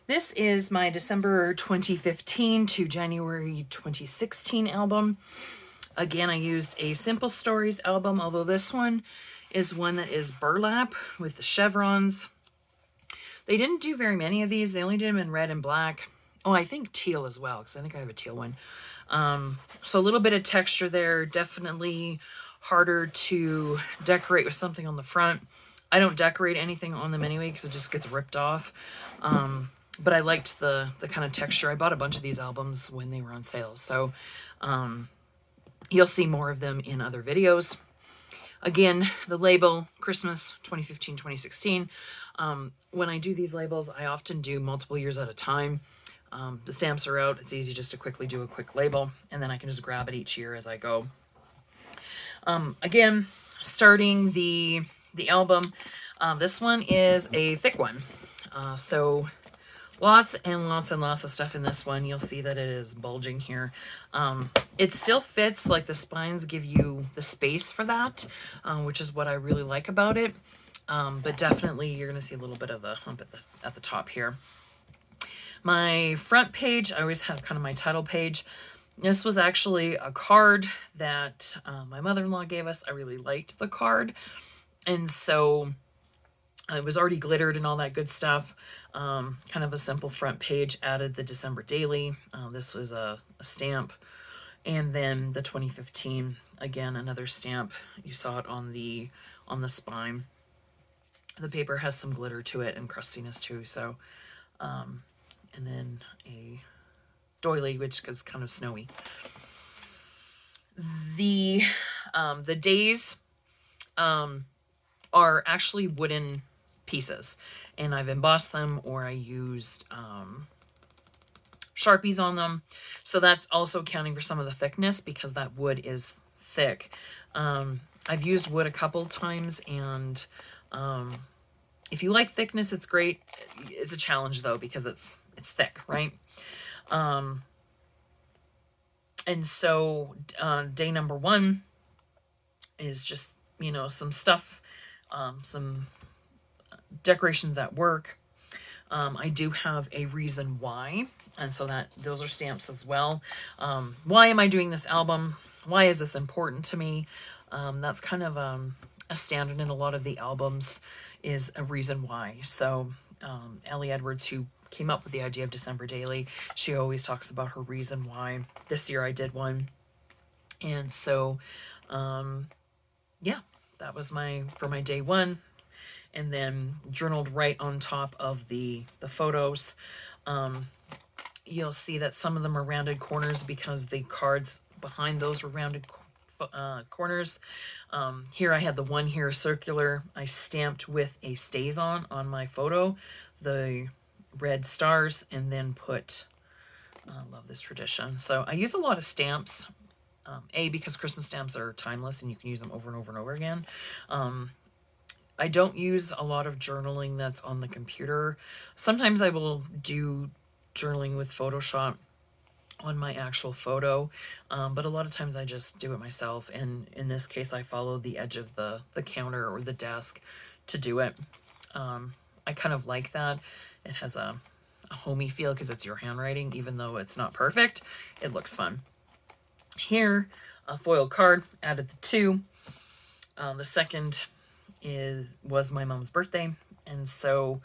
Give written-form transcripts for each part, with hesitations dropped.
This is my December 2015 to January 2016 album. Again, I used a Simple Stories album, although this one is one that is burlap with the chevrons. They didn't do very many of these. They only did them in red and black. Oh, I think teal as well, because I think I have a teal one. So a little bit of texture there. Definitely harder to decorate with something on the front. I don't decorate anything on them anyway because it just gets ripped off. But I liked the kind of texture. I bought a bunch of these albums when they were on sale. So you'll see more of them in other videos. Again, the label, Christmas 2015-2016. When I do these labels, I often do multiple years at a time. The stamps are out. It's easy just to quickly do a quick label, and then I can just grab it each year as I go. Again, starting the album, this one is a thick one. So lots and lots and lots of stuff in this one. You'll see that it is bulging here. It still fits, like the spines give you the space for that, which is what I really like about it. But definitely you're going to see a little bit of the hump at the top here. My front page, I always have kind of my title page. This was actually a card that my mother-in-law gave us. I really liked the card. And so it was already glittered and all that good stuff. Kind of a simple front page, added the December Daily. This was a stamp. And then the 2015, again, another stamp. You saw it on the spine. The paper has some glitter to it and crustiness too. So, and then a doily, which is kind of snowy. The days are actually wooden pieces, and I've embossed them, or I used Sharpies on them. So that's also accounting for some of the thickness because that wood is thick. I've used wood a couple times, and if you like thickness, it's great. It's a challenge though because it's thick, right? And so day number one is just, you know, some stuff, some decorations at work. I do have a reason why, and so those are stamps as well. Why am I doing this album? Why is this important to me? That's kind of a standard in a lot of the albums, is a reason why. So Ellie Edwards, who came up with the idea of December Daily, she always talks about her reason why. This year I did one. And so yeah, that was for my day one. And then journaled right on top of the photos. You'll see that some of them are rounded corners because the cards behind those were rounded corners. Here I had the one here circular. I stamped with a stays on my photo, the red stars, and then put, love this tradition. So I use a lot of stamps, because Christmas stamps are timeless and you can use them over and over and over again. I don't use a lot of journaling that's on the computer. Sometimes I will do journaling with Photoshop on my actual photo, but a lot of times I just do it myself, and in this case I followed the edge of the counter or the desk to do it. I kind of like that. It has a homey feel because it's your handwriting, even though it's not perfect. It looks fun. Here, a foil card, added the two. The second was my mom's birthday, and so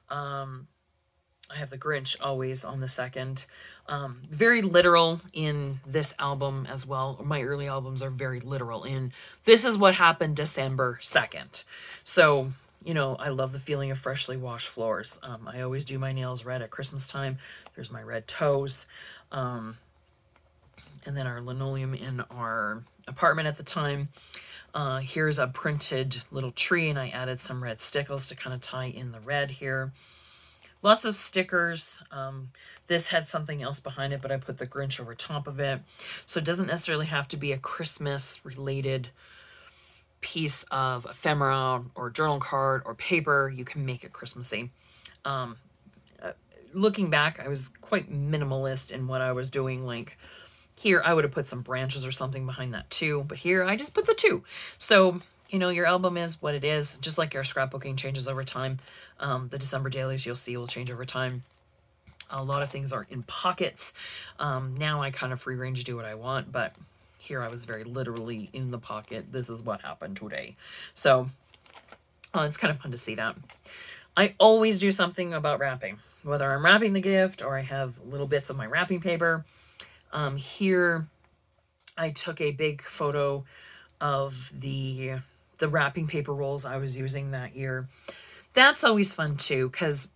I have the Grinch always on the second. Very literal in this album as well. My early albums are very literal in this is what happened December 2nd. So, you know, I love the feeling of freshly washed floors. I always do my nails red at Christmas time. There's my red toes. And then our linoleum in our apartment at the time. Here's a printed little tree, and I added some red stickles to kind of tie in the red here. Lots of stickers. This had something else behind it, but I put the Grinch over top of it. So it doesn't necessarily have to be a Christmas-related piece of ephemera or journal card or paper. You can make it Christmassy. Looking back, I was quite minimalist in what I was doing. Like here, I would have put some branches or something behind that too, but here I just put the two. So, you know, your album is what it is, just like your scrapbooking changes over time. The December dailies, you'll see, will change over time. A lot of things are in pockets. Now I kind of free range do what I want, but here I was very literally in the pocket. This is what happened today. So it's kind of fun to see that. I always do something about wrapping, whether I'm wrapping the gift or I have little bits of my wrapping paper. Here I took a big photo of the wrapping paper rolls I was using that year. That's always fun too, because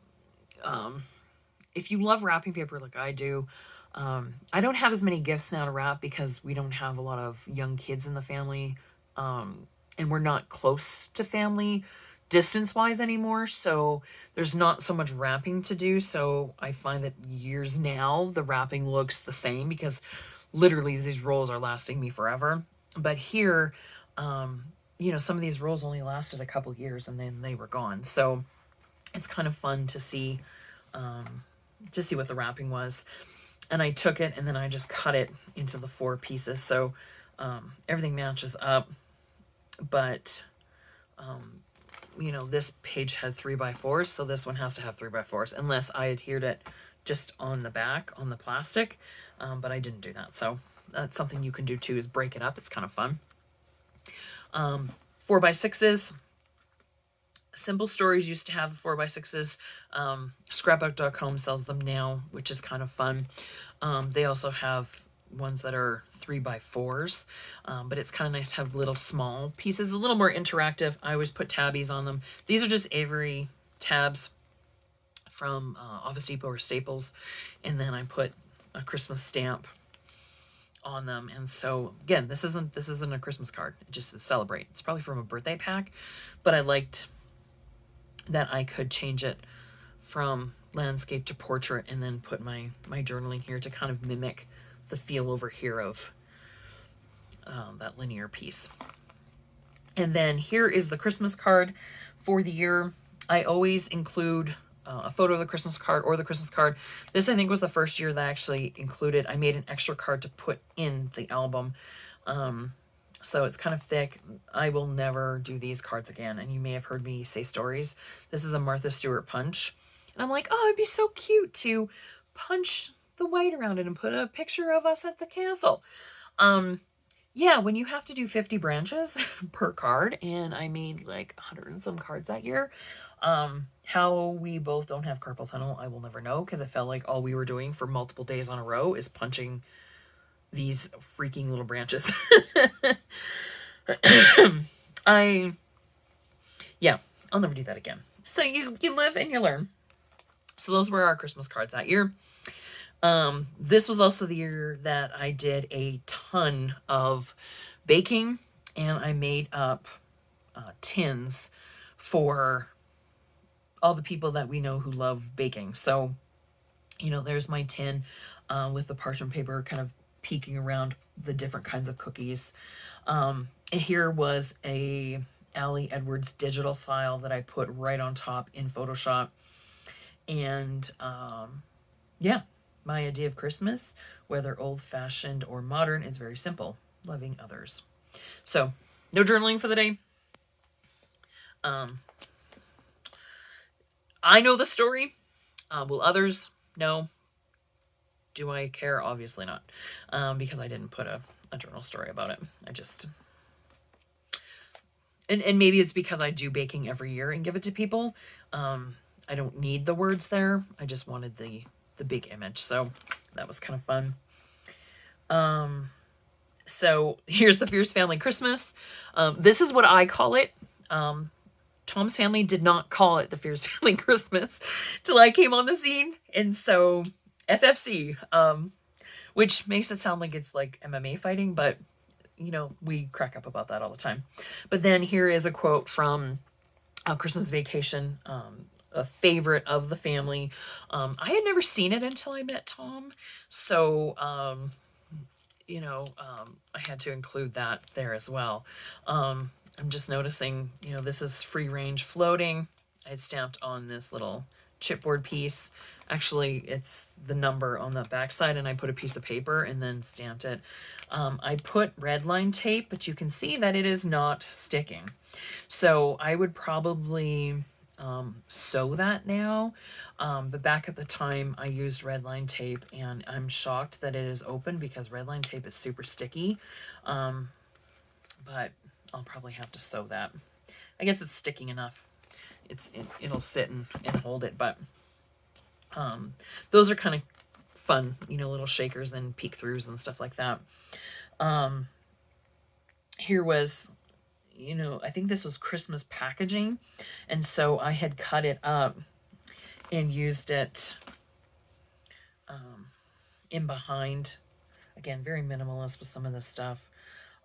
if you love wrapping paper like I do, I don't have as many gifts now to wrap because we don't have a lot of young kids in the family, and we're not close to family distance-wise anymore, so there's not so much wrapping to do. So I find that years now, the wrapping looks the same because literally these rolls are lasting me forever. But here, some of these rolls only lasted a couple years and then they were gone. So it's kind of fun to see what the wrapping was. And I took it and then I just cut it into the 4 pieces. So everything matches up. But, this page had 3x4s. So this one has to have 3x4s unless I adhered it just on the back, on the plastic. But I didn't do that. So that's something you can do too, is break it up. It's kind of fun. 4x6s. Simple Stories used to have the 4x6s. Scrapbook.com sells them now, which is kind of fun. They also have ones that are 3x4s, but it's kind of nice to have little small pieces, a little more interactive. I always put tabbies on them. These are just Avery tabs from Office Depot or Staples, and then I put a Christmas stamp on them. And so again, this isn't a Christmas card, it just is celebrate. It's probably from a birthday pack, but I liked that I could change it from landscape to portrait and then put my journaling here to kind of mimic the feel over here of that linear piece. And then here is the Christmas card for the year. I always include a photo of the Christmas card or the Christmas card. This, I think, was the first year that I actually included. I made an extra card to put in the album. So it's kind of thick. I will never do these cards again. And you may have heard me say stories. This is a Martha Stewart punch. And I'm like, oh, it'd be so cute to punch the white around it and put a picture of us at the castle. Yeah, when you have to do 50 branches per card, and I made like 100 and some cards that year, how we both don't have carpal tunnel, I will never know, because it felt like all we were doing for multiple days on a row is punching these freaking little branches. I'll never do that again. So you live and you learn. So those were our Christmas cards that year. This was also the year that I did a ton of baking, and I made up tins for all the people that we know who love baking. So, there's my tin with the parchment paper kind of peeking around the different kinds of cookies. And here was a Allie Edwards digital file that I put right on top in Photoshop. And my idea of Christmas, whether old-fashioned or modern, is very simple: loving others. So, no journaling for the day. I know the story. Will others know? Do I care? Obviously not, because I didn't put a journal story about it. I just... And maybe it's because I do baking every year and give it to people. I don't need the words there. I just wanted the big image. So that was kind of fun. So here's the Fierce Family Christmas. This is what I call it. Tom's family did not call it the Fierce Family Christmas till I came on the scene. And so FFC, which makes it sound like it's like MMA fighting, but we crack up about that all the time. But then here is a quote from Christmas Vacation, a favorite of the family. I had never seen it until I met Tom. So, I had to include that there as well. I'm just noticing, this is free range floating. I had stamped on this little chipboard piece. Actually, it's the number on the backside, and I put a piece of paper and then stamped it. I put red line tape, but you can see that it is not sticking. So I would probably sew that now. But back at the time I used red line tape, and I'm shocked that it is open because red line tape is super sticky. But I'll probably have to sew that. I guess it's sticking enough. It'll sit and hold it, but those are kind of fun, little shakers and peek throughs and stuff like that. Here was, I think this was Christmas packaging, and so I had cut it up and used it in behind. Again, very minimalist with some of this stuff.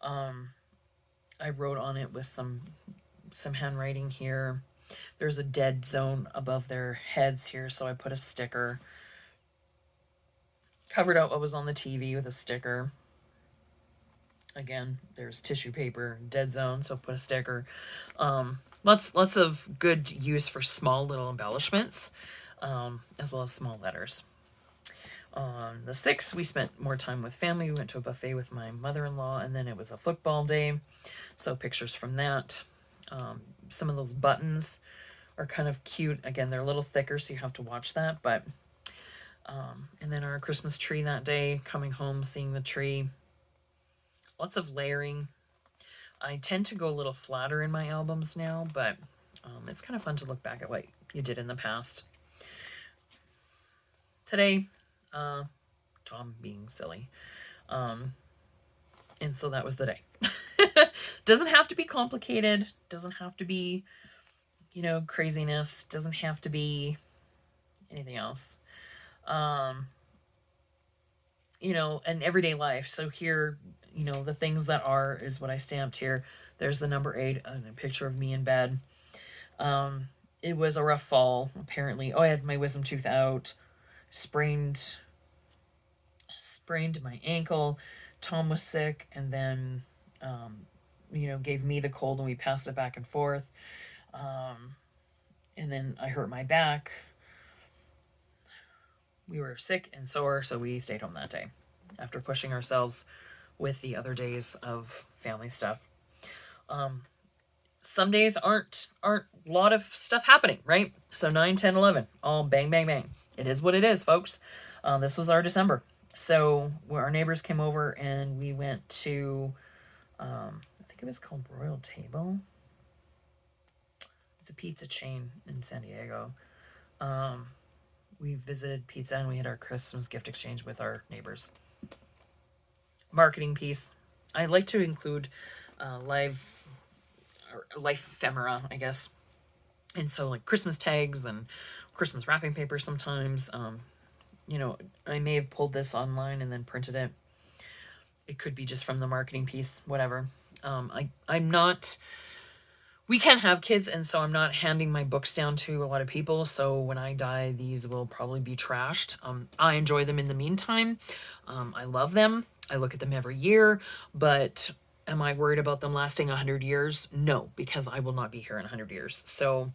I wrote on it with some handwriting here. There's a dead zone above their heads here, so I put a sticker. Covered out what was on the TV with a sticker. Again, there's tissue paper, dead zone, so put a sticker. Lots of good use for small little embellishments, as well as small letters. On the 6th, we spent more time with family. We went to a buffet with my mother-in-law, and then it was a football day, so pictures from that. Some of those buttons are kind of cute. Again, they're a little thicker, so you have to watch that. But and then our Christmas tree that day, coming home, seeing the tree. Lots of layering. I tend to go a little flatter in my albums now, but it's kind of fun to look back at what you did in the past. Today, Tom being silly. And so that was the day. Doesn't have to be complicated. Doesn't have to be, craziness. Doesn't have to be anything else. An everyday life. So here, the things that are is what I stamped here. There's the number 8 and a picture of me in bed. It was a rough fall, apparently. Oh, I had my wisdom tooth out. Sprained my ankle. Tom was sick, and then, gave me the cold, and we passed it back and forth. And then I hurt my back. We were sick and sore, so we stayed home that day after pushing ourselves with the other days of family stuff. Some days aren't a lot of stuff happening, right? So 9, 10, 11, all bang, bang, bang. It is what it is, folks. This was our December. So our neighbors came over, and we went to, I think it was called Royal Table. It's a pizza chain in San Diego. We visited pizza, and we had our Christmas gift exchange with our neighbors. Marketing piece. I like to include life ephemera, I guess. And so like Christmas tags and Christmas wrapping paper sometimes. I may have pulled this online and then printed it. It could be just from the marketing piece, whatever. I'm not... We can't have kids, and so I'm not handing my books down to a lot of people. So when I die, these will probably be trashed. I enjoy them in the meantime. I love them. I look at them every year. But am I worried about them lasting 100 years? No, because I will not be here in 100 years. So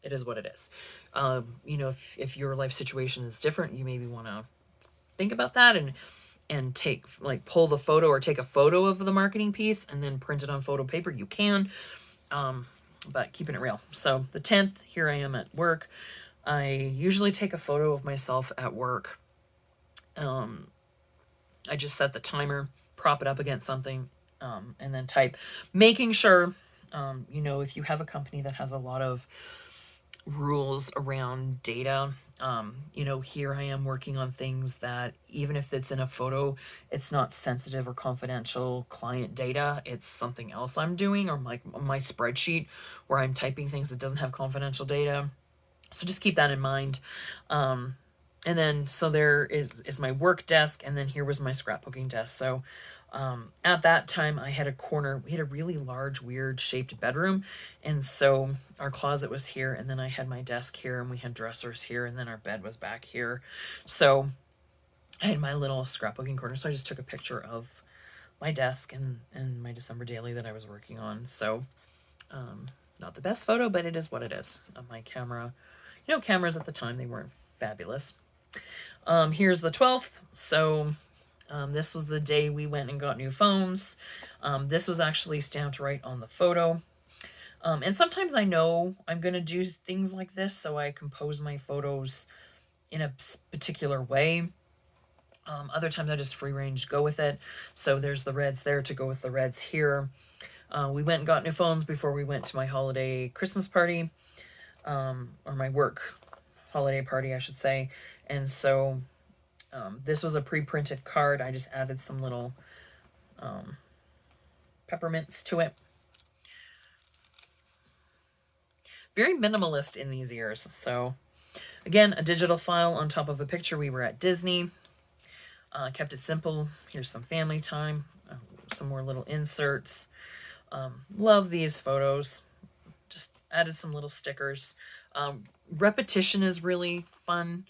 it is what it is. If your life situation is different, you maybe want to think about that and take, pull the photo or take a photo of the marketing piece and then print it on photo paper. You can, but keeping it real. So the 10th, here I am at work. I usually take a photo of myself at work. I just set the timer, prop it up against something, and then type, making sure, if you have a company that has a lot of rules around data, here I am working on things that even if it's in a photo, it's not sensitive or confidential client data. It's something else I'm doing, or my spreadsheet where I'm typing things that doesn't have confidential data. So just keep that in mind. And then, so there is my work desk, and then here was my scrapbooking desk. So at that time, I had a corner. We had a really large, weird shaped bedroom, and so our closet was here, and then I had my desk here, and we had dressers here, and then our bed was back here. So I had my little scrapbooking corner. So I just took a picture of my desk and my December daily that I was working on. So not the best photo, but it is what it is. My camera, cameras at the time, they weren't fabulous. Here's the 12th. So this was the day we went and got new phones. This was actually stamped right on the photo. And sometimes I know I'm going to do things like this, so I compose my photos in a particular way. Other times I just free range go with it. So there's the reds there to go with the reds here. We went and got new phones before we went to my holiday Christmas party, or my work holiday party, I should say. And so this was a pre-printed card. I just added some little peppermints to it. Very minimalist in these years. So again, a digital file on top of a picture. We were at Disney. Kept it simple. Here's some family time. Some more little inserts. Love these photos. Just added some little stickers. Repetition is really fun.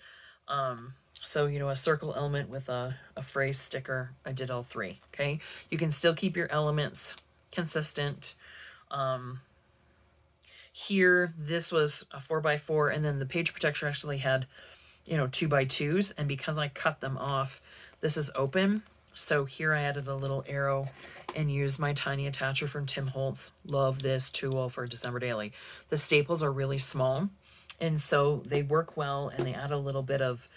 So, a circle element with a phrase sticker. I did all three, okay? You can still keep your elements consistent. Here, this was a 4x4, and then the page protector actually had, 2x2s, and because I cut them off, this is open. So here I added a little arrow and used my tiny attacher from Tim Holtz. Love this tool for December Daily. The staples are really small, and so they work well, and they add a little bit of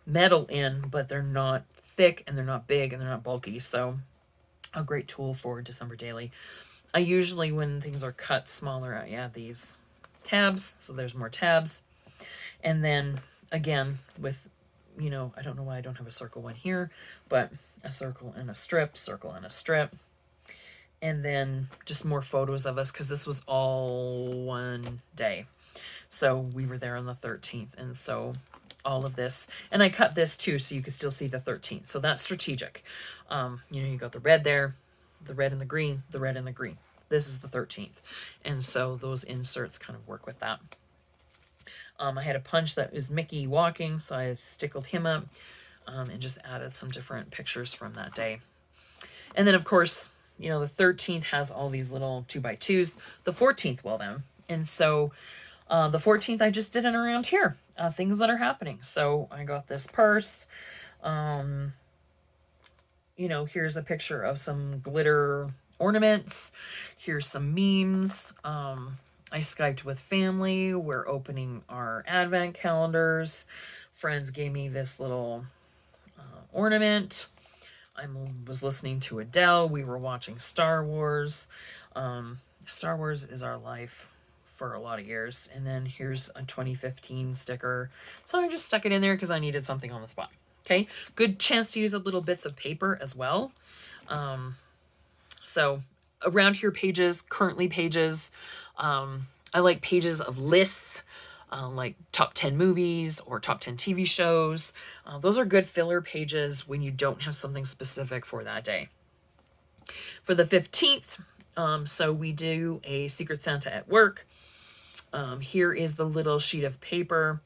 metal in, but they're not thick, and they're not big, and they're not bulky. So a great tool for December Daily. I usually, when things are cut smaller, I add these tabs, so there's more tabs. And then again with, I don't know why I don't have a circle one here, but a circle and a strip, circle and a strip. And then just more photos of us, because this was all one day. So we were there on the 13th. And so all of this, and I cut this too, so you could still see the 13th. So that's strategic. You got the red there, the red and the green, the red and the green. This is the 13th. And so those inserts kind of work with that. I had a punch that is Mickey walking, so I stickled him up and just added some different pictures from that day. And then, of course, the 13th has all these little 2x2s. The 14th will then. And so the 14th, I just did it around here. Things that are happening. So I got this purse. Here's a picture of some glitter ornaments. Here's some memes. I Skyped with family. We're opening our advent calendars. Friends gave me this little ornament. I was listening to Adele. We were watching Star Wars. Star Wars is our life for a lot of years. And then here's a 2015 sticker. So I just stuck it in there because I needed something on the spot. Okay, good chance to use a little bits of paper as well. So around here, pages, currently pages. I like pages of lists, like top 10 movies or top 10 TV shows. Those are good filler pages when you don't have something specific for that day. For the 15th, so we do a Secret Santa at work. Here is the little sheet of paper.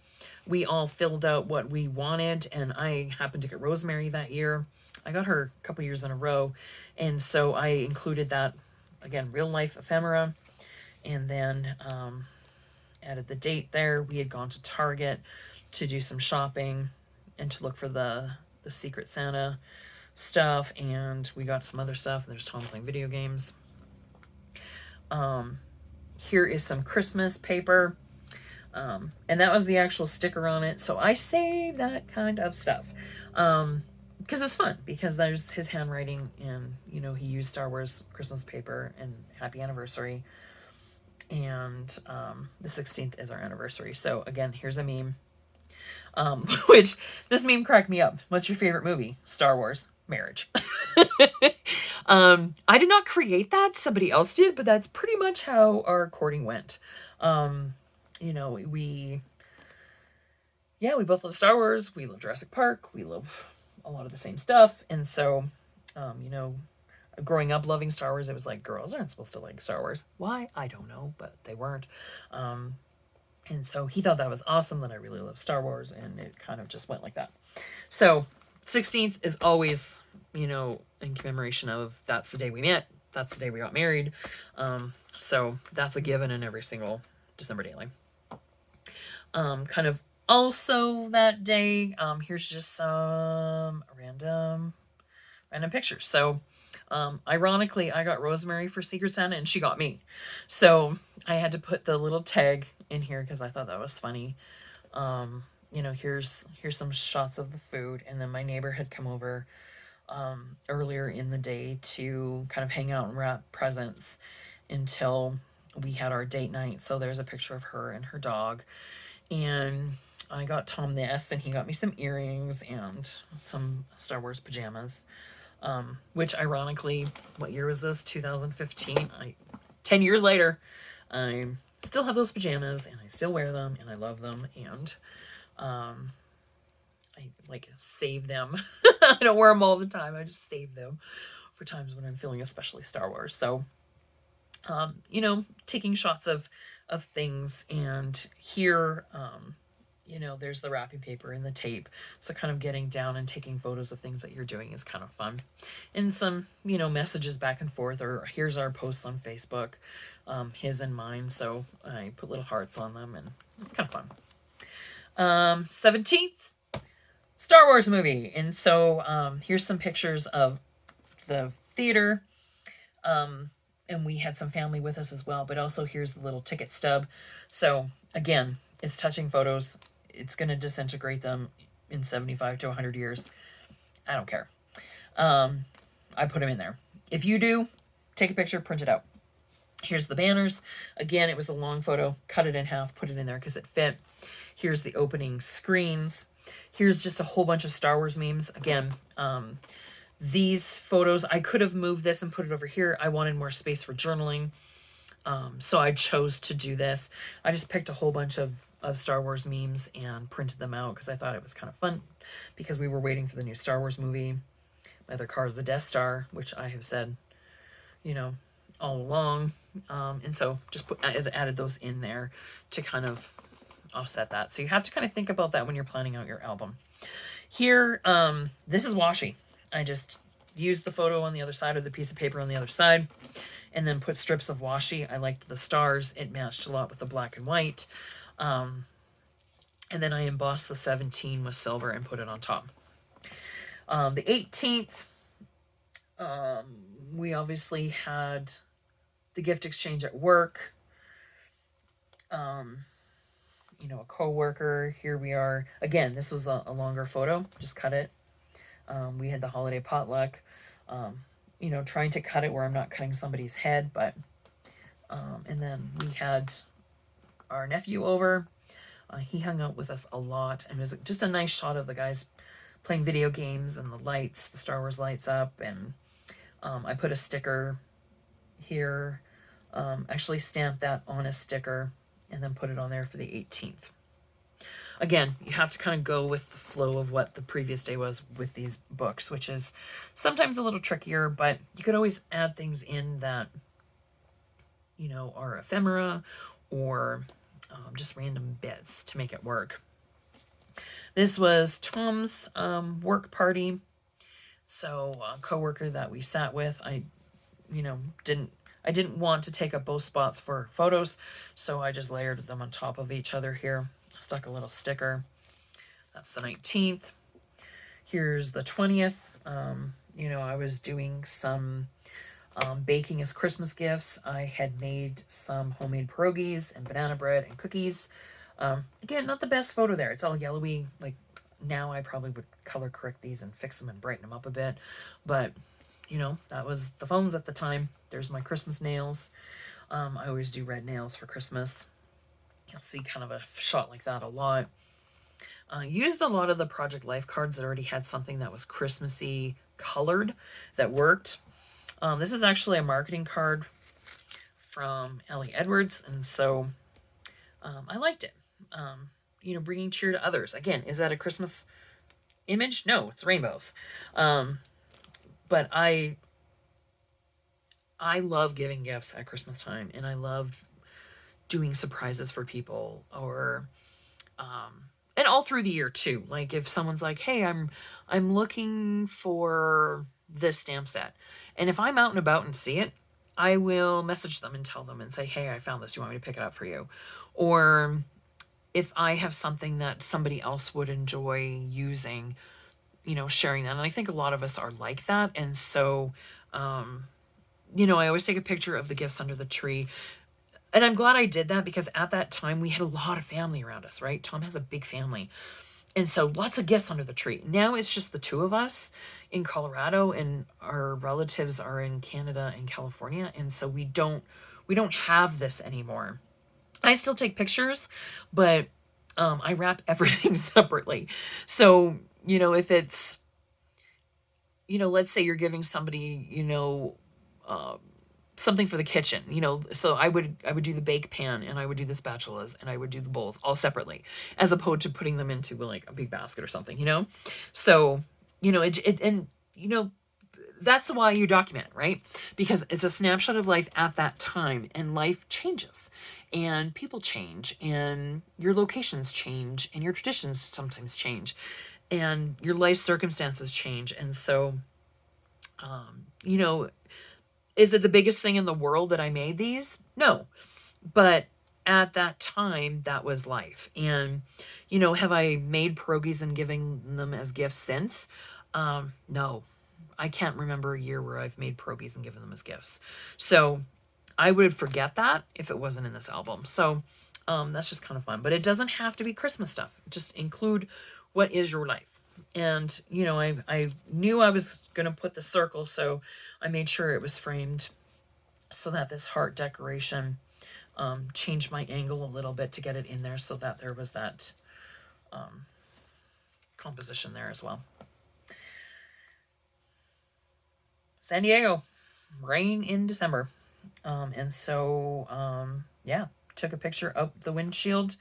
We all filled out what we wanted, and I happened to get Rosemary that year. I got her a couple years in a row, and so I included that, again, real life ephemera, and then added the date there. We had gone to Target to do some shopping and to look for the Secret Santa stuff, and we got some other stuff, and there's Tom playing video games. Here is some Christmas paper. And that was the actual sticker on it. So I save that kind of stuff. Because it's fun. Because there's his handwriting. And, he used Star Wars Christmas paper. And happy anniversary. And the 16th is our anniversary. So, again, here's a meme. Which, this meme cracked me up. What's your favorite movie? Star Wars. Marriage. I did not create that. Somebody else did. But that's pretty much how our courting went. We both love Star Wars. We love Jurassic Park. We love a lot of the same stuff. And so, growing up loving Star Wars, it was like, girls aren't supposed to like Star Wars. Why? I don't know, but they weren't. And so he thought that was awesome that I really love Star Wars, and it kind of just went like that. So 16th is always, in commemoration of that's the day we met. That's the day we got married. So that's a given in every single December Daily. Kind of also that day, here's just some random pictures. So Ironically, I got Rosemary for Secret Santa and she got me. So I had to put the little tag in here because I thought that was funny. You know, here's some shots of the food, and then my neighbor had come over earlier in the day to kind of hang out and wrap presents until we had our date night. So there's a picture of her and her dog. And I got Tom this, and he got me some earrings and some Star Wars pajamas. Which ironically, what year was this? 2015. 10 years later, I still have those pajamas and I still wear them and I love them, and I like save them. I don't wear them all the time. I just save them for times when I'm feeling especially Star Wars. So, you know, taking shots of things, and here, you know, there's the wrapping paper and the tape. So kind of getting down and taking photos of things that you're doing is kind of fun. And some, you know, messages back and forth, or here's our posts on Facebook, his and mine. So I put little hearts on them, and it's kind of fun. 17th, Star Wars movie. And so here's some pictures of the theater. And we had some family with us as well, but also here's the little ticket stub. So again, it's touching photos. It's going to disintegrate them in 75 to 100 years. I don't care. I put them in there. If you do, take a picture, print it out. Here's the banners. Again, it was a long photo. Cut it in half, put it in there because it fit. Here's the opening screens. Here's just a whole bunch of Star Wars memes. Again, these photos, I could have moved this and put it over here. I wanted more space for journaling. So I chose to do this. I just picked a whole bunch of Star Wars memes and printed them out because I thought it was kind of fun, because we were waiting for the new Star Wars movie. My other car is the Death Star, which I have said, you know, all along. And so just added those in there to kind of offset that. So you have to kind of think about that when you're planning out your album. Here, this is washi. I just used the photo on the other side, or the piece of paper on the other side, and then put strips of washi. I liked the stars. It matched a lot with the black and white. And then I embossed the 17 with silver and put it on top. The 18th, we obviously had the gift exchange at work. You know, a co-worker. Here we are. Again, this was a longer photo. Just cut it. We had the holiday potluck. You know, trying to cut it where I'm not cutting somebody's head, but and then we had our nephew over. He hung out with us a lot, and it was just a nice shot of the guys playing video games and the lights, the Star Wars lights up, and I put a sticker here, actually stamped that on a sticker, and then put it on there for the 18th. Again, you have to kind of go with the flow of what the previous day was with these books, which is sometimes a little trickier, but you could always add things in that, you know, are ephemera, or just random bits to make it work. This was Tom's work party. So a coworker that we sat with, I didn't want to take up both spots for photos, so I just layered them on top of each other here. Stuck a little sticker. That's the 19th. Here's the 20th. You know, I was doing some baking as Christmas gifts. I had made some homemade pierogies and banana bread and cookies. Again, not the best photo there. It's all yellowy. Like, now I probably would color correct these and fix them and brighten them up a bit. But, you know, that was the phones at the time. There's my Christmas nails. I always do red nails for Christmas. You'll see kind of a shot like that a lot. Used a lot of the Project Life cards that already had something that was Christmassy colored that worked. This is actually a marketing card from Ellie Edwards, and so I liked it. You know, bringing cheer to others. Again, is that a Christmas image? No, it's rainbows. But I love giving gifts at Christmas time, and I love doing surprises for people, or and all through the year too. Like if someone's like, hey, I'm looking for this stamp set, and if I'm out and about and see it, I will message them and tell them and say, hey, I found this, do you want me to pick it up for you? Or if I have something that somebody else would enjoy using, you know, sharing that. And I think a lot of us are like that, and so I always take a picture of the gifts under the tree. And I'm glad I did that because at that time we had a lot of family around us, right? Tom has a big family. And so lots of gifts under the tree. Now it's just the two of us in Colorado, and our relatives are in Canada and California. And so we don't have this anymore. I still take pictures, but I wrap everything separately. So, if it's, let's say you're giving somebody, uh, something for the kitchen, so I would do the bake pan, and I would do the spatulas, and I would do the bowls all separately, as opposed to putting them into like a big basket or something. So, and that's why you document it, right? Because it's a snapshot of life at that time, and life changes, and people change, and your locations change, and your traditions sometimes change, and your life circumstances change. And so, you know, is it the biggest thing in the world that I made these? No. But at that time, that was life. And, have I made pierogies and giving them as gifts since? No. I can't remember a year where I've made pierogies and given them as gifts. So I would forget that if it wasn't in this album. So that's just kind of fun. But it doesn't have to be Christmas stuff. Just include what is your life. And, I knew I was going to put the circle, so I made sure it was framed so that this heart decoration changed my angle a little bit to get it in there so that there was that composition there as well. San Diego, rain in December. And so, yeah, took a picture of the windshield,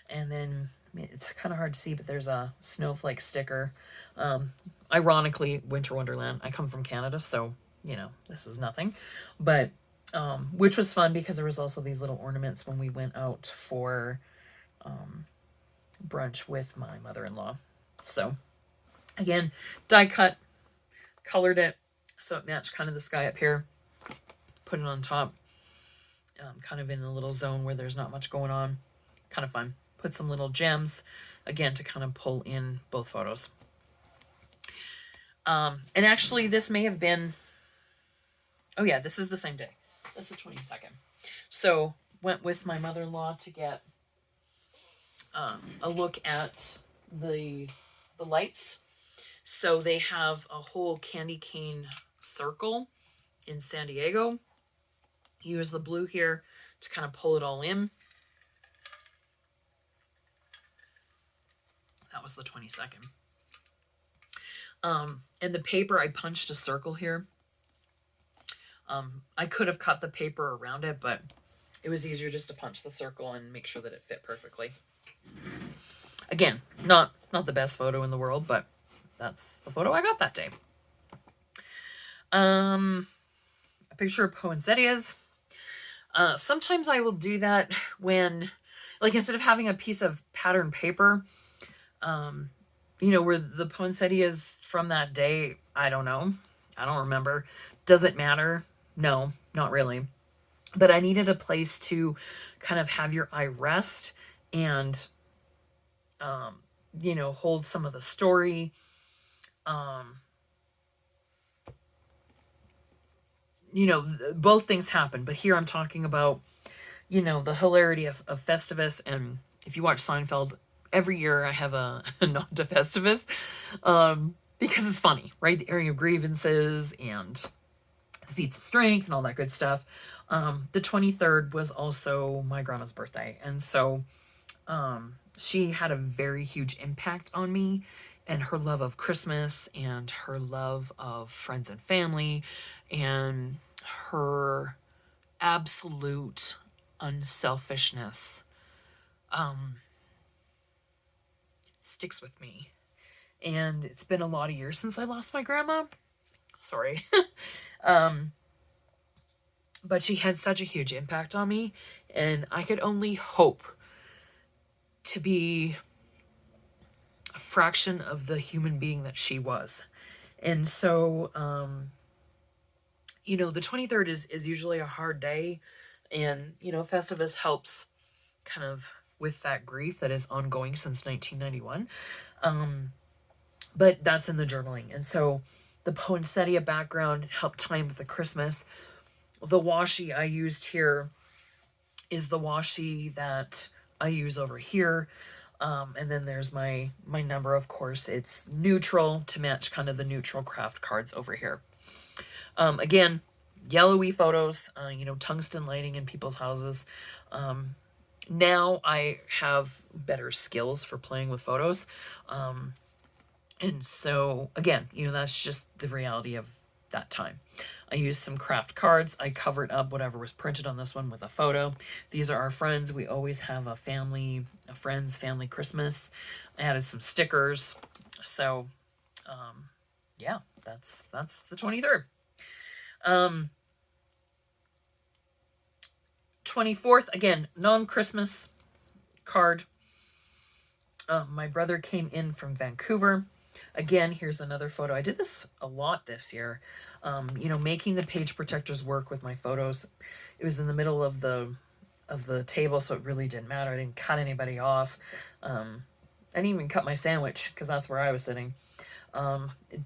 and then it's kind of hard to see, but there's a snowflake sticker. Ironically, Winter Wonderland. I come from Canada, so, this is nothing. But, which was fun because there was also these little ornaments when we went out for brunch with my mother-in-law. So, again, die cut, colored it, so it matched kind of the sky up here. Put it on top, kind of in a little zone where there's not much going on. Kind of fun. Put some little gems, again, to kind of pull in both photos. And actually, this may have been, oh yeah, this is the same day. That's the 22nd. So, went with my mother-in-law to get a look at the lights. So they have a whole candy cane circle in San Diego. Use the blue here to kind of pull it all in. That was the 22nd. And the paper, I punched a circle here. I could have cut the paper around it, but it was easier just to punch the circle and make sure that it fit perfectly. Again, not the best photo in the world, but that's the photo I got that day. A picture of poinsettias. Sometimes I will do that when, like, instead of having a piece of pattern paper, where the poinsettias from that day, I don't know. I don't remember. Does it matter? No, not really. But I needed a place to kind of have your eye rest and, hold some of the story. Both things happen, but here I'm talking about, the hilarity of Festivus. And if you watch Seinfeld, every year I have a nod to Festivus, because it's funny, right? The airing of grievances and the feats of strength and all that good stuff. The 23rd was also my grandma's birthday. And so, she had a very huge impact on me, and her love of Christmas and her love of friends and family and her absolute unselfishness sticks with me. And it's been a lot of years since I lost my grandma. Sorry. But she had such a huge impact on me, and I could only hope to be a fraction of the human being that she was. And so, the 23rd is usually a hard day, and, Festivus helps kind of with that grief that is ongoing since 1991. But that's in the journaling. And so, The poinsettia background helped time with the Christmas. The washi I used here is the washi that I use over here. And then there's my number, of course. It's neutral to match kind of the neutral craft cards over here. Again, yellowy photos, tungsten lighting in people's houses. Now I have better skills for playing with photos. And so, again, that's just the reality of that time. I used some craft cards. I covered up whatever was printed on this one with a photo. These are our friends. We always have a friend's family Christmas. I added some stickers. So, yeah, that's the 23rd. 24th, again, non-Christmas card. My brother came in from Vancouver. Again, here's another photo. I did this a lot this year. Making the page protectors work with my photos. It was in the middle of the table, so it really didn't matter. I didn't cut anybody off. I didn't even cut my sandwich because that's where I was sitting.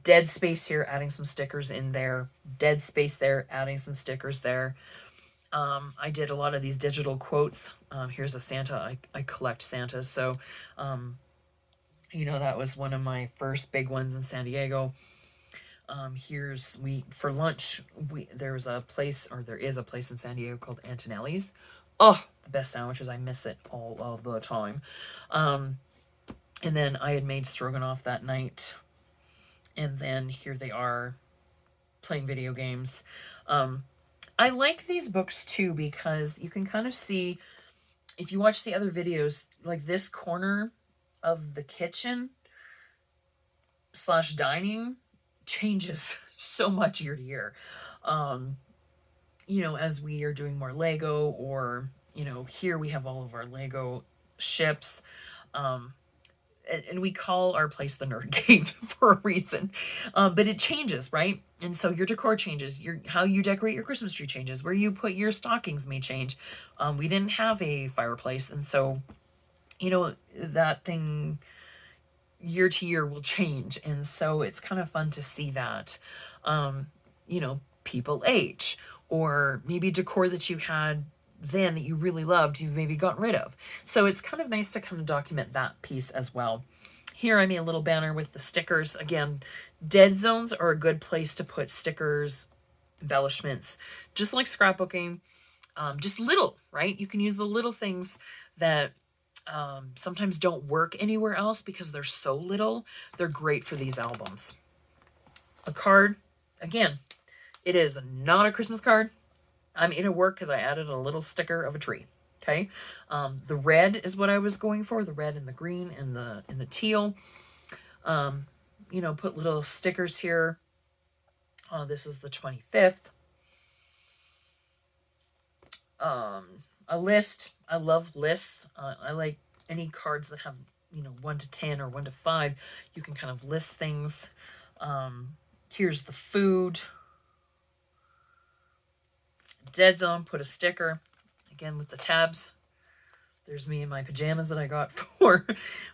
Dead space here, adding some stickers in there. Dead space there, adding some stickers there. I did a lot of these digital quotes. Here's a Santa. I collect Santas. So, that was one of my first big ones in San Diego. For lunch, there is a place in San Diego called Antonelli's. Oh, the best sandwiches. I miss it all of the time. And then I had made stroganoff that night. And then here they are playing video games. I like these books too because you can kind of see, if you watch the other videos, like this corner of the kitchen / dining changes so much year to year. As we are doing more Lego, or, here we have all of our Lego ships. And we call our place the Nerd Cave for a reason. But it changes, right? And so your decor changes. How you decorate your Christmas tree changes. Where you put your stockings may change. We didn't have a fireplace. And so, that thing year to year will change. And so it's kind of fun to see that. People age. Or maybe decor that you had then that you really loved, you've maybe gotten rid of. So it's kind of nice to kind of document that piece as well. Here I made a little banner with the stickers. Again, dead zones are a good place to put stickers, embellishments, just like scrapbooking. Just little, right? You can use the little things that sometimes don't work anywhere else because they're so little. They're great for these albums. A card, again, it is not a Christmas card. I made it work because I added a little sticker of a tree. Okay. The red is what I was going for. The red and the green and the teal. Put little stickers here. This is the 25th. A list. I love lists. I like any cards that have, 1 to 10 or 1 to 5. You can kind of list things. Here's the food. Dead zone, put a sticker. Again, with the tabs. There's me in my pajamas that I got for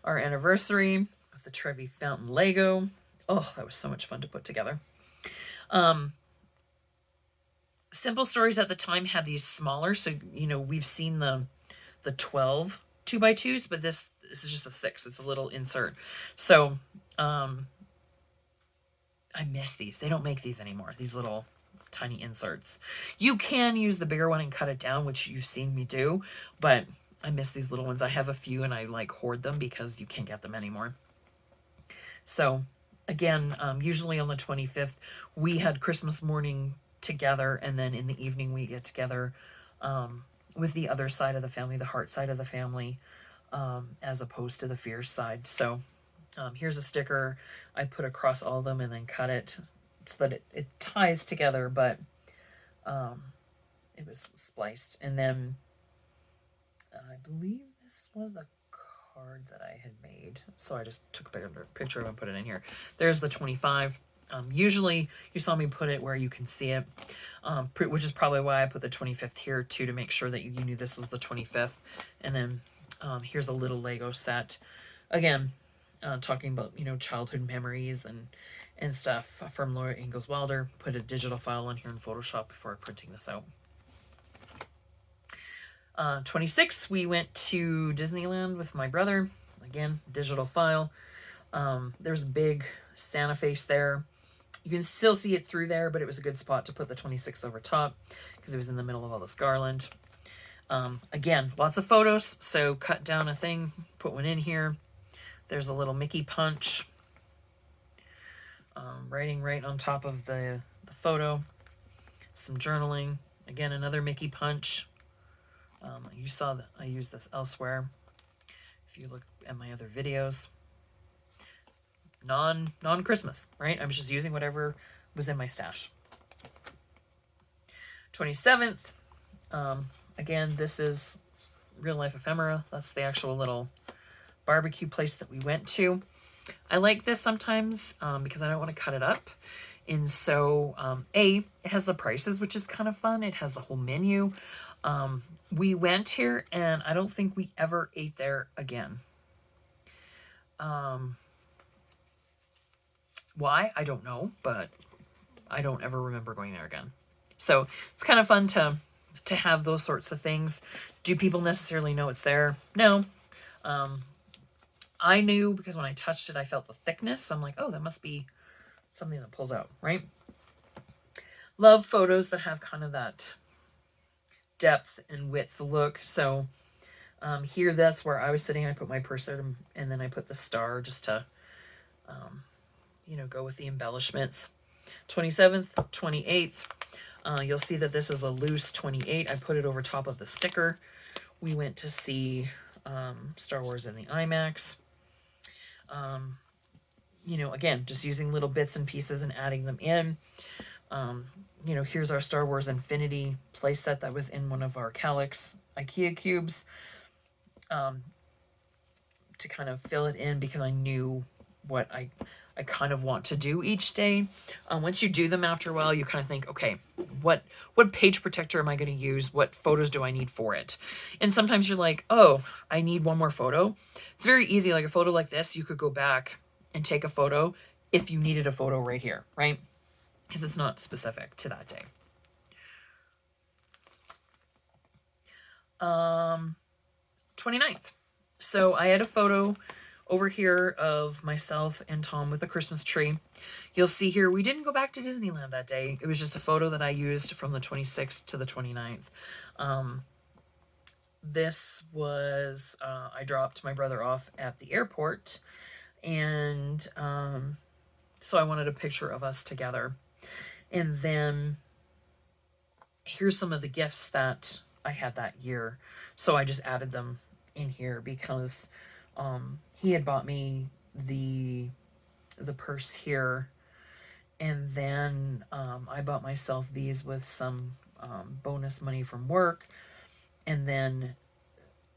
our anniversary with the Trevi Fountain Lego. Oh, that was so much fun to put together. Simple Stories at the time had these smaller, so we've seen the 12 2x2s, but this is just a 6. It's a little insert. So I miss these. They don't make these anymore. These little tiny inserts. You can use the bigger one and cut it down, which you've seen me do, but I miss these little ones. I have a few and I hoard them because you can't get them anymore. So again, usually on the 25th, we had Christmas morning together, and then in the evening we get together with the other side of the family, the heart side of the family, as opposed to the fierce side. So here's a sticker I put across all of them and then cut it so that it ties together, but it was spliced. And then I believe this was the card that I had made, so I just took a better picture of it and put it in here. There's the 25. Usually you saw me put it where you can see it, which is probably why I put the 25th here too, to make sure that you knew this was the 25th. And then here's a little Lego set. Again, talking about, childhood memories and stuff from Laura Ingalls Wilder. Put a digital file on here in Photoshop before printing this out. 26, we went to Disneyland with my brother. Again, digital file. There's a big Santa face there. You can still see it through there, but it was a good spot to put the 26 over top because it was in the middle of all this garland. Again, lots of photos. So cut down a thing, put one in here. There's a little Mickey punch. Writing right on top of the photo. Some journaling. Again, another Mickey punch. You saw that I used this elsewhere. If you look at my other videos. Non-Christmas, right? I was just using whatever was in my stash. 27th. Again, this is real life ephemera. That's the actual little barbecue place that we went to. I like this sometimes because I don't want to cut it up. And so, it has the prices, which is kind of fun. It has the whole menu. We went here, and I don't think we ever ate there again. Why? I don't know, but I don't ever remember going there again. So it's kind of fun to have those sorts of things. Do people necessarily know it's there? No. I knew because when I touched it, I felt the thickness. So I'm like, oh, that must be something that pulls out, right? Love photos that have kind of that depth and width look. So here, that's where I was sitting. I put my purse there, and then I put the star just to, go with the embellishments. 27th, 28th. You'll see that this is a loose 28. I put it over top of the sticker. We went to see Star Wars in the IMAX. Again, just using little bits and pieces and adding them in. Here's our Star Wars Infinity playset that was in one of our Calyx IKEA cubes to kind of fill it in because I knew what I kind of want to do each day. Once you do them after a while, you kind of think, okay, what page protector am I going to use? What photos do I need for it? And sometimes you're like, oh, I need one more photo. It's very easy. Like a photo like this, you could go back and take a photo if you needed a photo right here, right? Because it's not specific to that day. 29th. So I had a photo over here of myself and Tom with a Christmas tree. You'll see here, we didn't go back to Disneyland that day. It was just a photo that I used from the 26th to the 29th. This was, I dropped my brother off at the airport, and so I wanted a picture of us together. And then here's some of the gifts that I had that year. So I just added them in here because he had bought me the purse here, and then I bought myself these with some bonus money from work, and then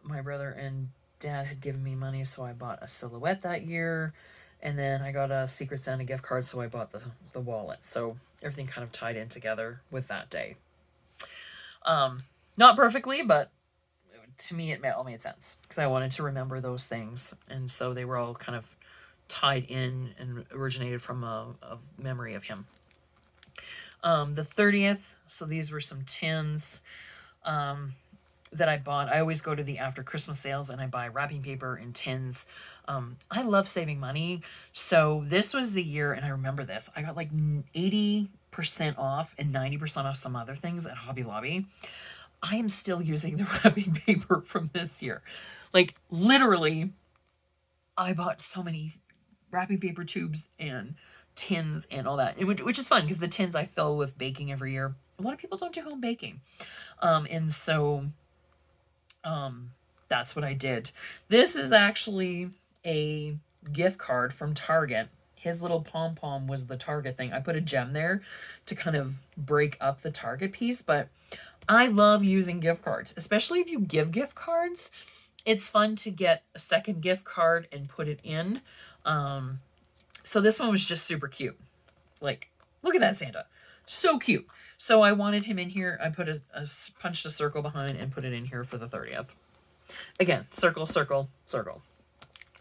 my brother and dad had given me money, so I bought a silhouette that year, and then I got a Secret Santa gift card, so I bought the wallet. So everything kind of tied in together with that day. Not perfectly, but to me it all made sense because I wanted to remember those things, and so they were all kind of tied in and originated from a memory of him. The 30th, so these were some tins that I bought. I always go to the after Christmas sales and I buy wrapping paper and tins. I love saving money, so this was the year, and I remember this, I got like 80% off and 90% off some other things at Hobby Lobby. I am still using the wrapping paper from this year. Like, literally, I bought so many wrapping paper tubes and tins and all that, which is fun because the tins I fill with baking every year. A lot of people don't do home baking. And so that's what I did. This is actually a gift card from Target. His little pom-pom was the Target thing. I put a gem there to kind of break up the Target piece, but I love using gift cards, especially if you give gift cards. It's fun to get a second gift card and put it in. So this one was just super cute. Like, look at that Santa. So cute. So I wanted him in here. I put punched a circle behind and put it in here for the 30th. Again, circle, circle, circle.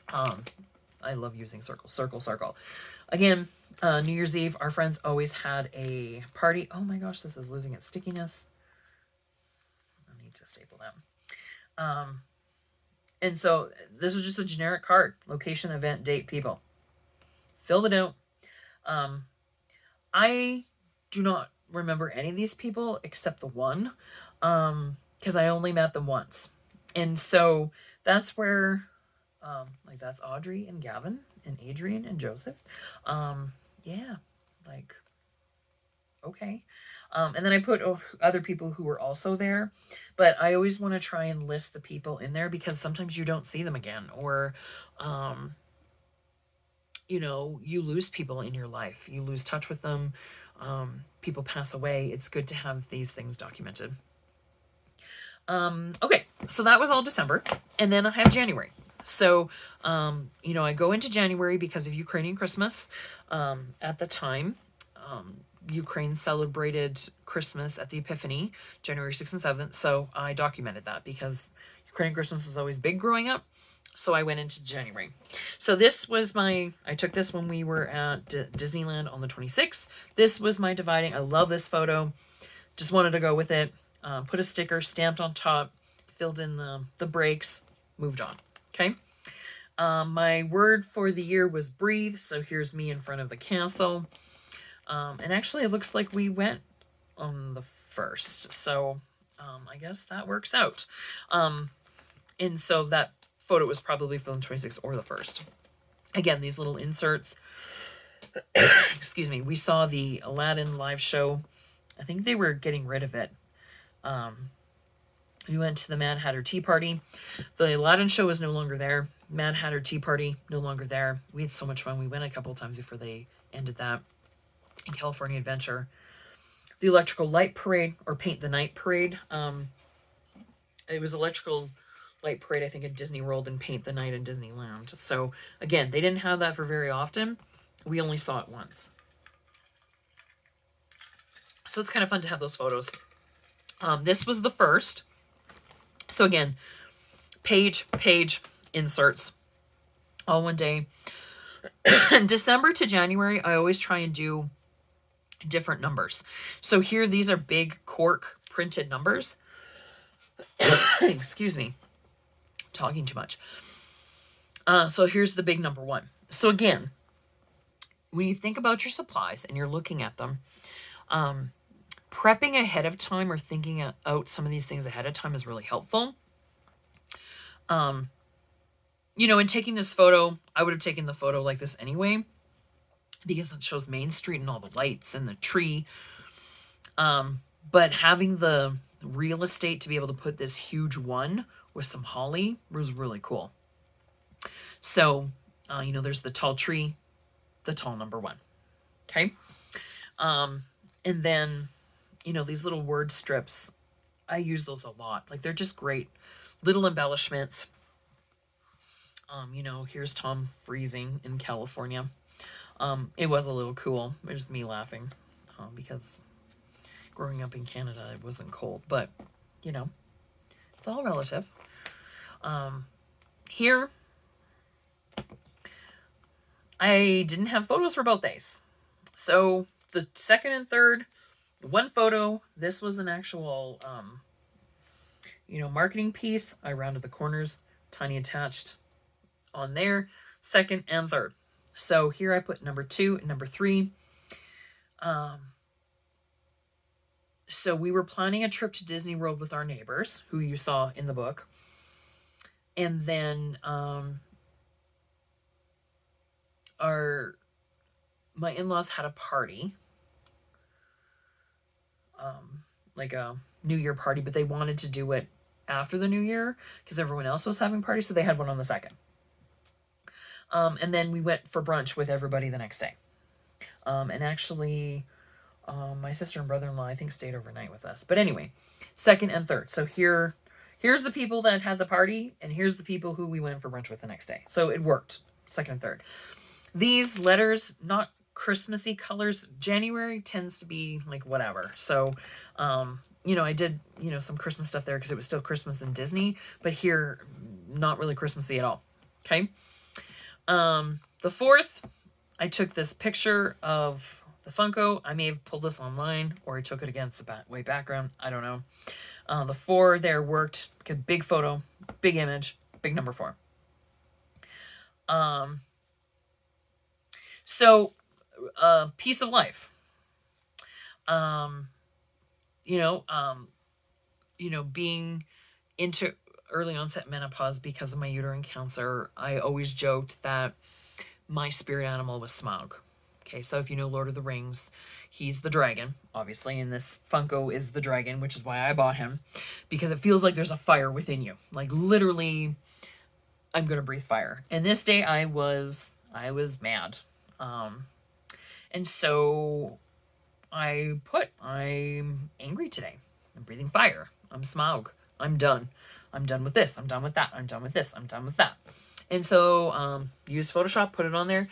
I I love using circle, circle, circle. Again, New Year's Eve, our friends always had a party. Oh my gosh, this is losing its stickiness. I need to staple that. And so this was just a generic card. Location, event, date, people. Filled it out. I do not remember any of these people except the one, because I only met them once. And so that's where, like, that's Audrey and Gavin and Adrian and Joseph. Yeah, like, okay. And then I put other people who were also there, but I always want to try and list the people in there because sometimes you don't see them again, or, you know, you lose people in your life, you lose touch with them, people pass away. It's good to have these things documented. Okay, so that was all December, and then I have January. So, you know, I go into January because of Ukrainian Christmas. At the time, Ukraine celebrated Christmas at the Epiphany, January 6th and 7th. So I documented that because Ukrainian Christmas is always big growing up. So I went into January. So this was I took this when we were at Disneyland on the 26th. This was my dividing. I love this photo. Just wanted to go with it. Put a sticker stamped on top, filled in the breaks, moved on. Okay. My word for the year was breathe. So here's me in front of the castle. And actually it looks like we went on the 1st. So I guess that works out. And so that photo was probably filmed 26th or the 1st. Again, these little inserts. Excuse me. We saw the Aladdin live show. I think they were getting rid of it. We went to the Mad Hatter Tea Party. The Aladdin show is no longer there. Mad Hatter Tea Party, no longer there. We had so much fun. We went a couple of times before they ended that. In California Adventure. The Electrical Light Parade, or Paint the Night Parade. It was Electrical Light Parade, I think, at Disney World, and Paint the Night in Disneyland. So, again, they didn't have that for very often. We only saw it once. So it's kind of fun to have those photos. This was the 1st. So again, page, inserts, all one day. December to January, I always try and do different numbers. So here, these are big cork printed numbers. Excuse me. Talking too much. So here's the big number 1. So again, when you think about your supplies and you're looking at them, prepping ahead of time or thinking out some of these things ahead of time is really helpful. You know, in taking this photo, I would have taken the photo like this anyway, because it shows Main Street and all the lights and the tree. But having the real estate to be able to put this huge one with some holly was really cool. So, you know, there's the tall tree, the tall number 1. Okay. And then, you know, these little word strips, I use those a lot. Like, they're just great little embellishments. You know, here's Tom freezing in California. It was a little cool. It was me laughing because growing up in Canada, it wasn't cold, but you know, it's all relative. Here, I didn't have photos for both days. So the 2nd and 3rd, one photo. This was an actual, you know, marketing piece. I rounded the corners, tiny attached on there. 2nd and 3rd. So here I put number 2 and number 3. So we were planning a trip to Disney World with our neighbors, who you saw in the book. And then my in-laws had a party, like a New Year party, but they wanted to do it after the New Year because everyone else was having parties, so they had one on the 2nd. And then we went for brunch with everybody the next day. And actually, my sister and brother-in-law, I think, stayed overnight with us. But anyway, 2nd and 3rd. So here's the people that had the party, and here's the people who we went for brunch with the next day. So it worked, 2nd and 3rd. These letters, not Christmassy colors. January tends to be like whatever. So, you know, I did, you know, some Christmas stuff there because it was still Christmas in Disney. But here, not really Christmassy at all. Okay. The fourth, I took this picture of the Funko. I may have pulled this online, or I took it against the white background. I don't know. The four there worked. Big photo, big image, big number four. So, piece of life. Um, you know, um, being into early onset menopause because of my uterine cancer, I always joked that my spirit animal was Smaug. Okay, so if you know Lord of the Rings, he's the dragon, obviously, and this Funko is the dragon, which is why I bought him, because it feels like there's a fire within you. Like literally, I'm gonna breathe fire. And this day I was mad. And so I'm angry today. I'm breathing fire. I'm Smaug. I'm done. I'm done with this. I'm done with that. I'm done with this. I'm done with that. And so use Photoshop, put it on there.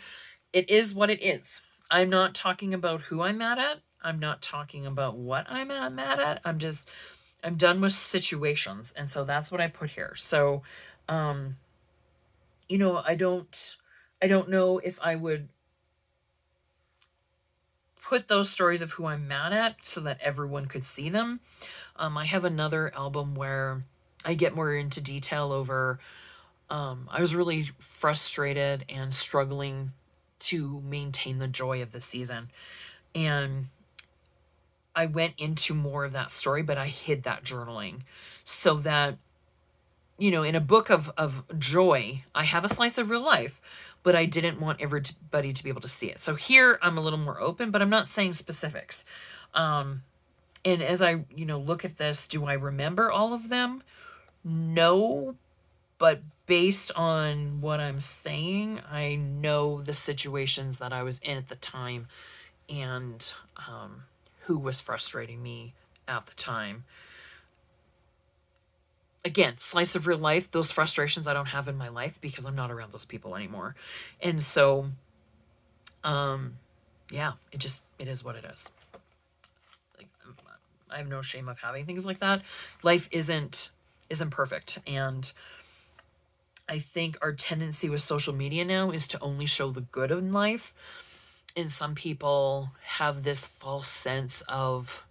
It is what it is. I'm not talking about who I'm mad at. I'm not talking about what I'm mad at. I'm done with situations. And so that's what I put here. So, I don't know if I would put those stories of who I'm mad at so that everyone could see them. I have another album where I get more into detail over, I was really frustrated and struggling to maintain the joy of the season. And I went into more of that story, but I hid that journaling so that, in a book of joy, I have a slice of real life, but I didn't want everybody to be able to see it. So here I'm a little more open, but I'm not saying specifics. And as I, look at this, do I remember all of them? No, but based on what I'm saying, I know the situations that I was in at the time and who was frustrating me at the time. Again, slice of real life, those frustrations I don't have in my life because I'm not around those people anymore. And so, yeah, it is what it is. Like, I have no shame of having things like that. Life isn't perfect. And I think our tendency with social media now is to only show the good in life. And some people have this false sense of,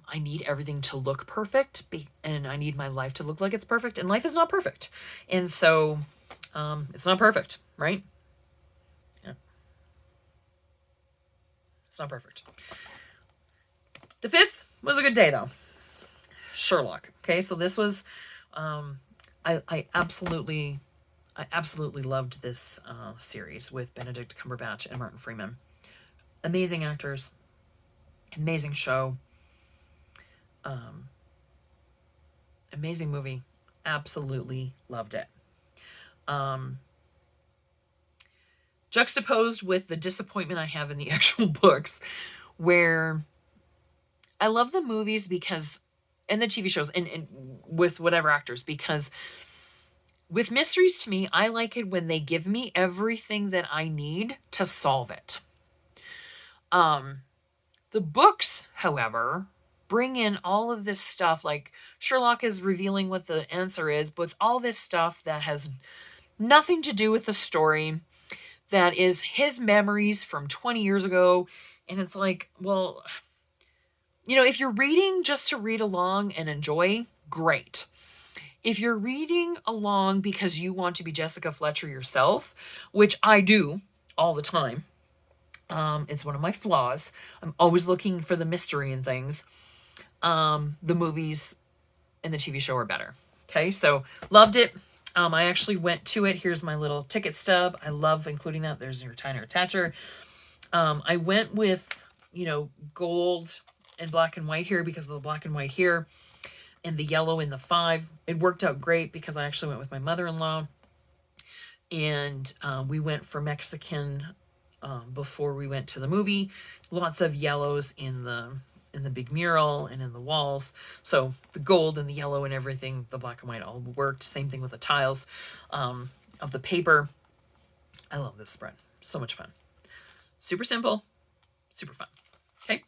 I need everything to look perfect, and I need my life to look like it's perfect, and life is not perfect. And so, it's not perfect, right? Yeah. It's not perfect. The fifth was a good day, though. Sherlock. Okay, so this was, I absolutely loved this series with Benedict Cumberbatch and Martin Freeman. Amazing actors, amazing show, amazing movie. Absolutely loved it. Juxtaposed with the disappointment I have in the actual books, where I love the movies because, and the TV shows, and with whatever actors, because with mysteries, to me, I like it when they give me everything that I need to solve it. The books, however, bring in all of this stuff, like Sherlock is revealing what the answer is, but with all this stuff that has nothing to do with the story, that is his memories from 20 years ago. And it's like, well, if you're reading just to read along and enjoy, great. If you're reading along because you want to be Jessica Fletcher yourself, which I do all the time, it's one of my flaws. I'm always looking for the mystery in things. The movies and the TV show are better. Okay, so loved it. I actually went to it. Here's my little ticket stub. I love including that. There's your tiner attacher. I went with, gold and black and white here because of the black and white here and the yellow in the 5. It worked out great because I actually went with my mother-in-law, and we went for Mexican before we went to the movie. Lots of yellows in the big mural and in the walls. So the gold and the yellow and everything, the black and white all worked. Same thing with the tiles of the paper. I love this spread. So much fun. Super simple, super fun. Okay.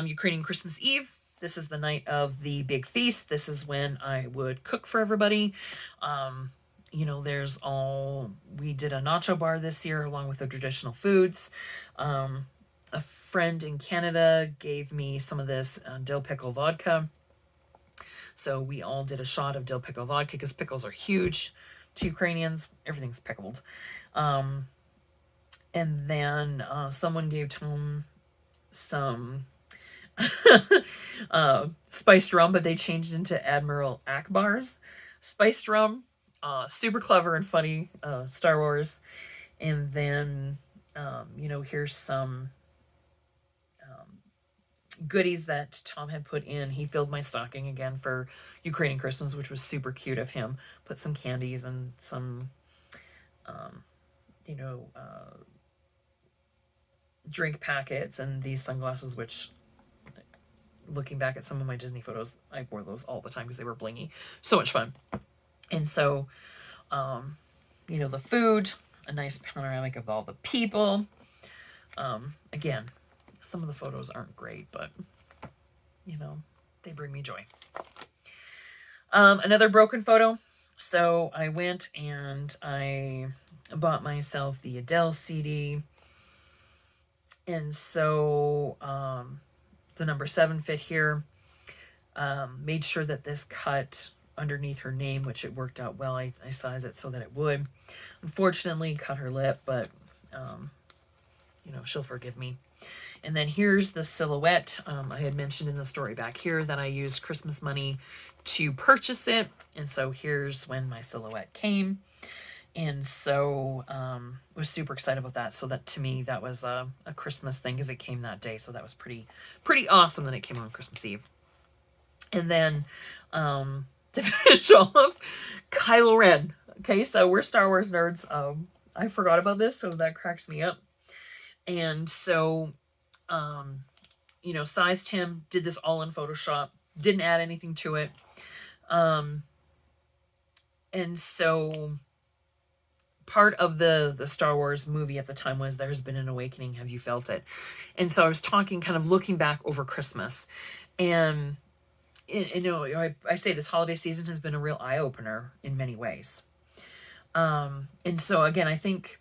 Ukrainian Christmas Eve. This is the night of the big feast. This is when I would cook for everybody. you know, we did a nacho bar this year along with the traditional foods. A friend in Canada gave me some of this dill pickle vodka. So we all did a shot of dill pickle vodka because pickles are huge to Ukrainians. Everything's pickled. And then someone gave Tom some spiced rum, but they changed into Admiral Akbar's spiced rum. Super clever and funny, Star Wars. And then, you know, here's some goodies that Tom had put in. He filled my stocking again for Ukrainian Christmas, which was super cute of him. Put some candies and some, you know, drink packets and these sunglasses, which, looking back at some of my Disney photos, I wore those all the time because they were blingy. So much fun. And so, you know, the food, a nice panoramic of all the people. Again, some of the photos aren't great, but, you know, they bring me joy. Another broken photo. So I went and I bought myself the Adele CD. And so the number 7 fit here. Made sure that this cut underneath her name, which it worked out well. I sized it so that it would. Unfortunately, cut her lip, but, you know, she'll forgive me. And then here's the silhouette. I had mentioned in the story back here that I used Christmas money to purchase it. And so here's when my silhouette came. And so was super excited about that. So that, to me, that was a Christmas thing because it came that day. So that was pretty awesome that it came on Christmas Eve. And then to finish off, Kylo Ren. Okay, so we're Star Wars nerds. I forgot about this, so that cracks me up. And so, you know, sized him, did this all in Photoshop, didn't add anything to it. And so part of the Star Wars movie at the time was There's Been an Awakening. Have you felt it? And so I was talking, kind of looking back over Christmas. And, you know, I say this holiday season has been a real eye-opener in many ways. And so, again, I think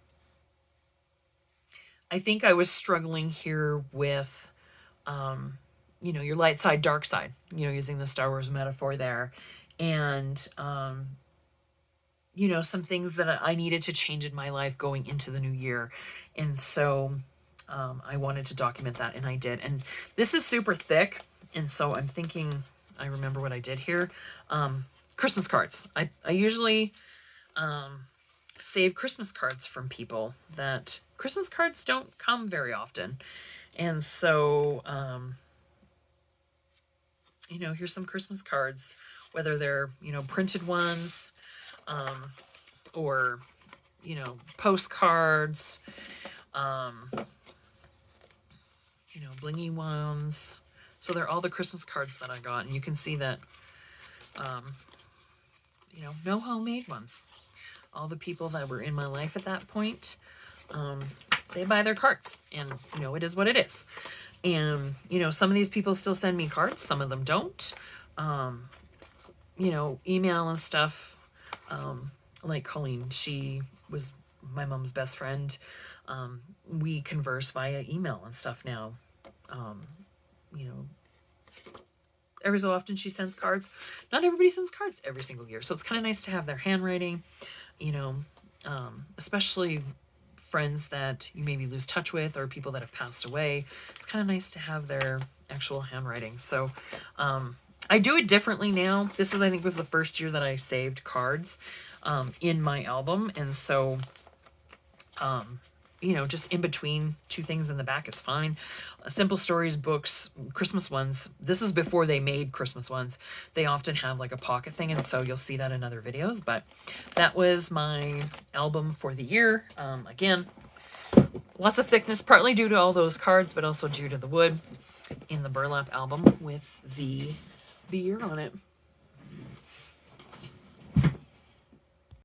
I was struggling here with, you know, your light side, dark side, you know, using the Star Wars metaphor there. And, you know, some things that I needed to change in my life going into the new year. And so I wanted to document that, and I did. And this is super thick. And so I'm thinking, I remember what I did here. Christmas cards. I usually save Christmas cards from people that Christmas cards don't come very often. And so, you know, here's some Christmas cards, whether they're, you know, printed ones, or, you know, postcards, you know, blingy ones. So they're all the Christmas cards that I got. And you can see that, you know, no homemade ones. All the people that were in my life at that point, they buy their cards. And, you know, it is what it is. And, you know, some of these people still send me cards. Some of them don't. You know, email and stuff. Like Colleen, she was my mom's best friend. We converse via email and stuff now. You know, every so often she sends cards. Not everybody sends cards every single year. So it's kind of nice to have their handwriting, you know, especially friends that you maybe lose touch with or people that have passed away. It's kind of nice to have their actual handwriting. So I do it differently now. This is, I think, was the first year that I saved cards in my album. And so, you know, just in between two things in the back is fine. Simple Stories books, Christmas ones. This is before they made Christmas ones. They often have like a pocket thing, and so you'll see that in other videos. But that was my album for the year. Again, lots of thickness, partly due to all those cards, but also due to the wood in the burlap album with the year on it.